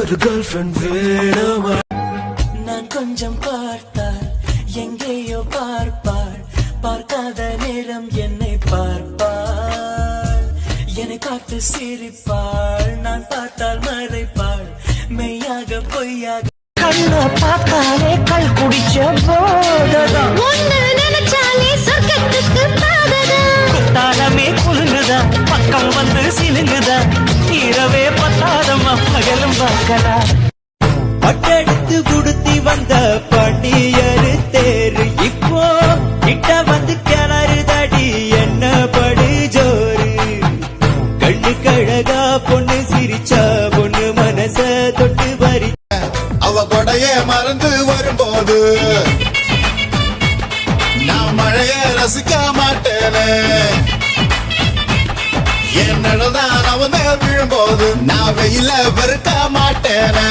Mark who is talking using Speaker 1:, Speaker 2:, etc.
Speaker 1: ஒரு girl friend வேணுமா?
Speaker 2: நான் கொஞ்சம் பார்த்தால் எங்கேயோ பார்ப்பாள், பார்க்காத நேரம் என்னை பார்ப்பாள், என்னை பார்த்து சிரிப்பாள், நான் பார்த்தால் மறைப்பாள், மெய்யாக பொய்யாக.
Speaker 3: கண்ண பார்த்தாலே கல் குடிச்ச போததான்,
Speaker 4: ஒன்னு நினைச்சாலே சொர்க்கத்துக்கு பாததான்.
Speaker 3: குத்தாலமே குலுங்குதா, பக்கம் வந்து சிலுங்குதா, இரவே பத்தாதம்மா பகலும் பார்க்கலாம். பட்டெடுத்து குடுத்தி வந்த பாண்டியரு தேரு இப்போ கிட்ட வந்து கிளறுதடி என்ன படு ஜோரு. கண்ணு கழகா பொண்ணு சிரிச்சா பொண்ணு மனச தொட்டு பறி.
Speaker 5: அவ கொடையே மறந்து வரும்போது நான் மழைய ரசிக்க மாட்டேனே. என் நடதான் அவன் விழும்போது நான் வெயில வெறுக்க மாட்டேனே.